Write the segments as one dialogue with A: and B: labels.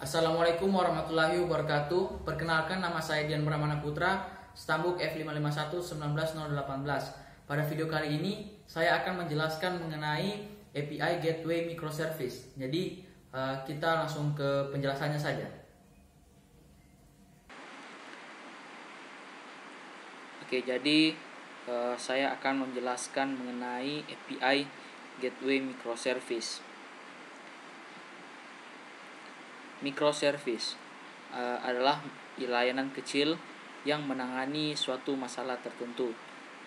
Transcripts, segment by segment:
A: Assalamualaikum warahmatullahi wabarakatuh. Perkenalkan, nama saya Dian Pramana Putra, Stambuk F551 19018. Pada video kali ini saya akan menjelaskan mengenai API Gateway Microservice. Jadi kita langsung ke penjelasannya saja. Oke, jadi saya akan menjelaskan mengenai API Gateway Microservice. Microservice adalah layanan kecil yang menangani suatu masalah tertentu,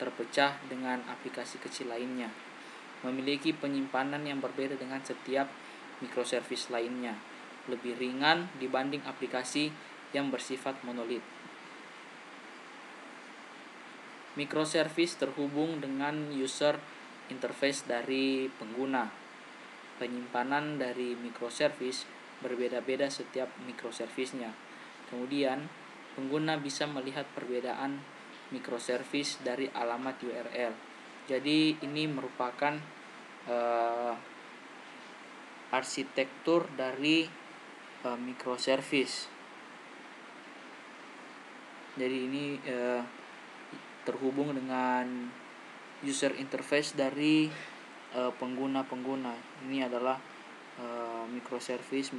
A: terpecah dengan aplikasi kecil lainnya, memiliki penyimpanan yang berbeda dengan setiap microservice lainnya, lebih ringan dibanding aplikasi yang bersifat monolit. Microservice terhubung dengan user interface dari pengguna. Penyimpanan dari microservice berbeda-beda setiap microservice-nya. Kemudian, pengguna bisa melihat perbedaan microservice dari alamat URL. Jadi, ini merupakan arsitektur dari microservice. Jadi, ini terhubung dengan user interface dari pengguna-pengguna. Ini adalah microservice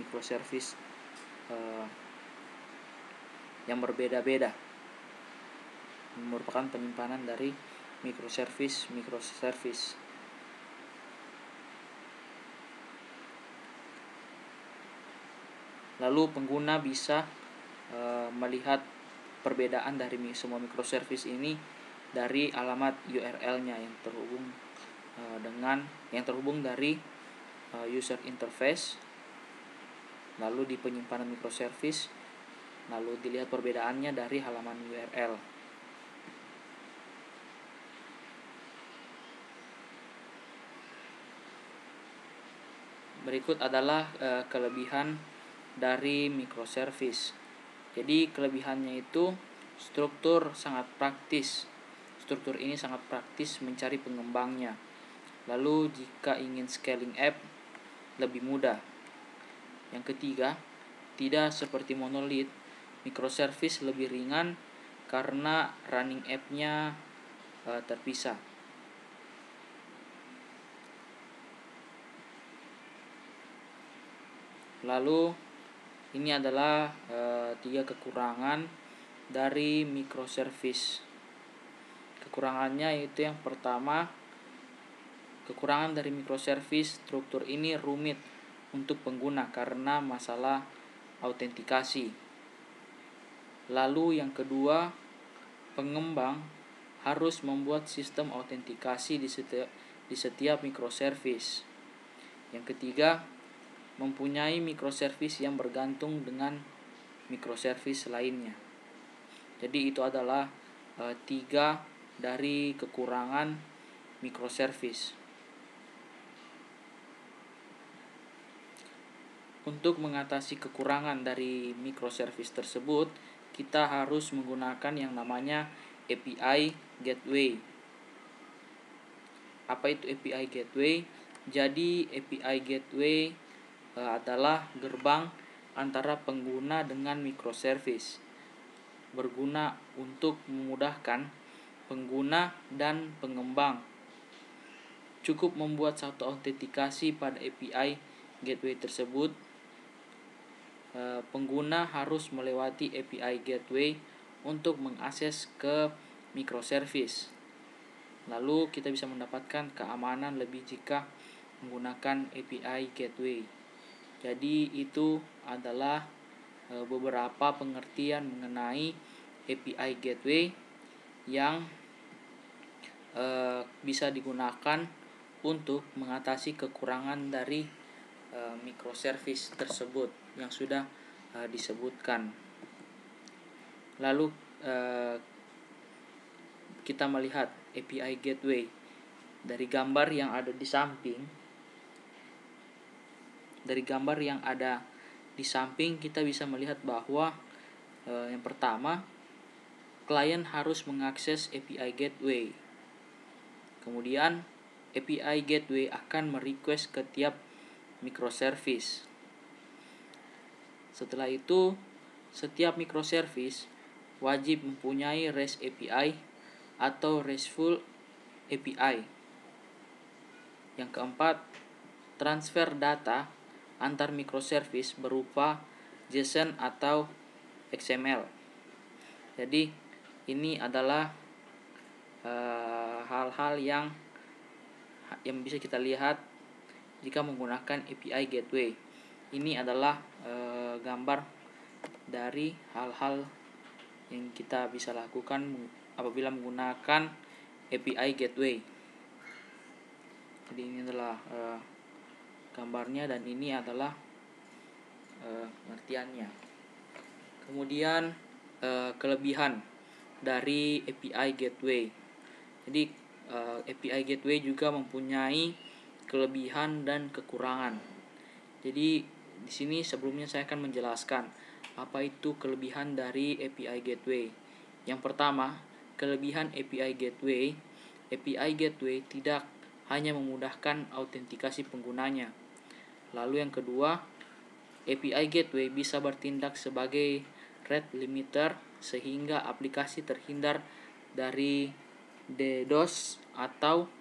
A: yang berbeda-beda, merupakan penyimpanan dari microservice. Lalu pengguna bisa melihat perbedaan dari semua microservice ini dari alamat URL-nya yang terhubung dari user interface, lalu di penyimpanan microservice, lalu dilihat perbedaannya dari halaman URL. Berikut adalah kelebihan dari microservice. Jadi kelebihannya itu struktur ini sangat praktis mencari pengembangnya. Lalu jika ingin scaling app lebih mudah. Yang ketiga, tidak seperti monolit, microservice lebih ringan karena running app-nya terpisah. Lalu ini adalah 3 kekurangan dari microservice. Kekurangannya yaitu yang pertama, kekurangan dari microservice, struktur ini rumit untuk pengguna karena masalah autentikasi. Lalu yang kedua, pengembang harus membuat sistem autentikasi di setiap microservice. Yang ketiga, mempunyai microservice yang bergantung dengan microservice lainnya. Jadi itu adalah 3 dari kekurangan microservice. Untuk mengatasi kekurangan dari microservice tersebut, kita harus menggunakan yang namanya API Gateway. Apa itu API Gateway? Jadi API Gateway adalah gerbang antara pengguna dengan microservice, berguna untuk memudahkan pengguna dan pengembang. Cukup membuat satu autentikasi pada API Gateway tersebut. Pengguna harus melewati API Gateway untuk mengakses ke microservice. Lalu kita bisa mendapatkan keamanan lebih jika menggunakan API Gateway. Jadi itu adalah beberapa pengertian mengenai API Gateway yang bisa digunakan untuk mengatasi kekurangan dari microservice tersebut yang sudah disebutkan. Lalu kita melihat API Gateway dari gambar yang ada di samping. Dari gambar yang ada di samping kita bisa melihat bahwa yang pertama, klien harus mengakses API Gateway. Kemudian API Gateway akan merequest ke tiap microservice. Setelah itu, setiap microservice wajib mempunyai REST API atau RESTful API. Yang keempat, transfer data antar microservice berupa JSON atau XML. Jadi ini adalah hal-hal yang bisa kita lihat jika menggunakan API Gateway. Ini adalah gambar dari hal-hal yang kita bisa lakukan apabila menggunakan API Gateway. Jadi ini adalah gambarnya dan ini adalah pengertiannya. Kemudian kelebihan dari API Gateway. Jadi API Gateway juga mempunyai kelebihan dan kekurangan. Jadi di sini sebelumnya saya akan menjelaskan apa itu kelebihan dari API Gateway. Yang pertama, kelebihan API Gateway. API Gateway tidak hanya memudahkan autentikasi penggunanya. Lalu yang kedua, API Gateway bisa bertindak sebagai rate limiter sehingga aplikasi terhindar dari DDoS atau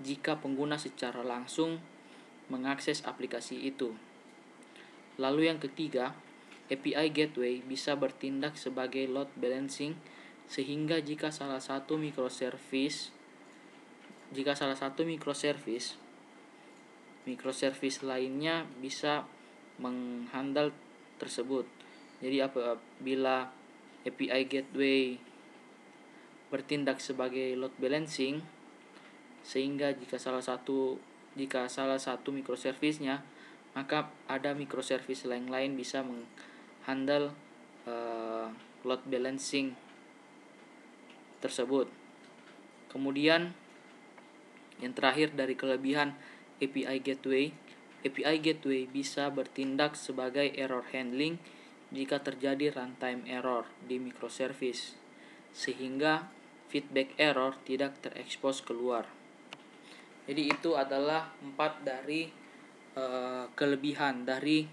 A: jika pengguna secara langsung mengakses aplikasi itu. Lalu yang ketiga, API Gateway bisa bertindak sebagai load balancing sehingga jika salah satu microservice lainnya bisa menghandle tersebut. Jadi apabila API Gateway bertindak sebagai load balancing sehingga jika salah satu microservice-nya, maka ada microservice lain bisa menghandle load balancing tersebut. Kemudian yang terakhir dari kelebihan API Gateway bisa bertindak sebagai error handling jika terjadi runtime error di microservice, sehingga feedback error tidak terekspos keluar. Jadi itu adalah 4 dari kelebihan dari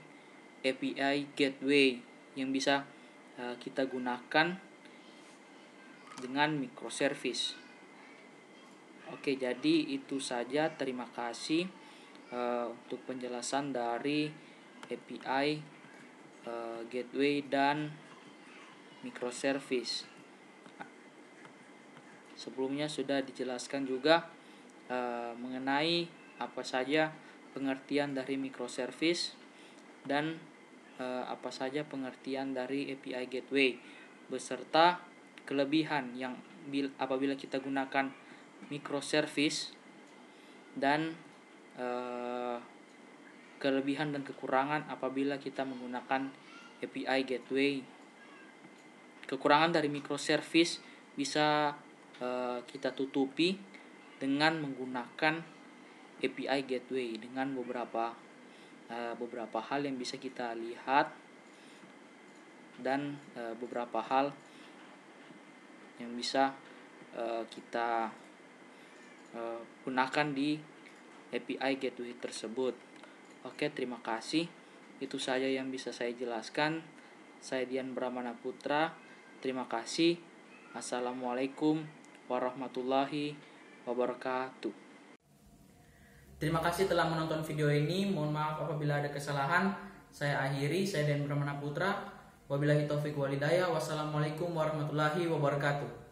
A: API Gateway yang bisa kita gunakan dengan microservice. Oke, jadi itu saja. Terima kasih untuk penjelasan dari API Gateway dan microservice. Sebelumnya sudah dijelaskan juga mengenai apa saja pengertian dari microservice dan apa saja pengertian dari API Gateway beserta kelebihan yang apabila kita gunakan microservice dan kelebihan dan kekurangan apabila kita menggunakan API Gateway. Kekurangan dari microservice bisa kita tutupi dengan menggunakan API Gateway dengan beberapa hal yang bisa kita lihat dan beberapa hal yang bisa kita gunakan di API Gateway tersebut. Oke, terima kasih. Itu saja yang bisa saya jelaskan. Saya Dian Brahmana Putra. Terima kasih. Assalamualaikum warahmatullahi wabarakatuh. Terima kasih telah menonton video ini. Mohon maaf apabila ada kesalahan. Saya akhiri. Saya Dian Brahmana Putra. Wabillahi taufiq walhidayah. Wassalamualaikum warahmatullahi wabarakatuh.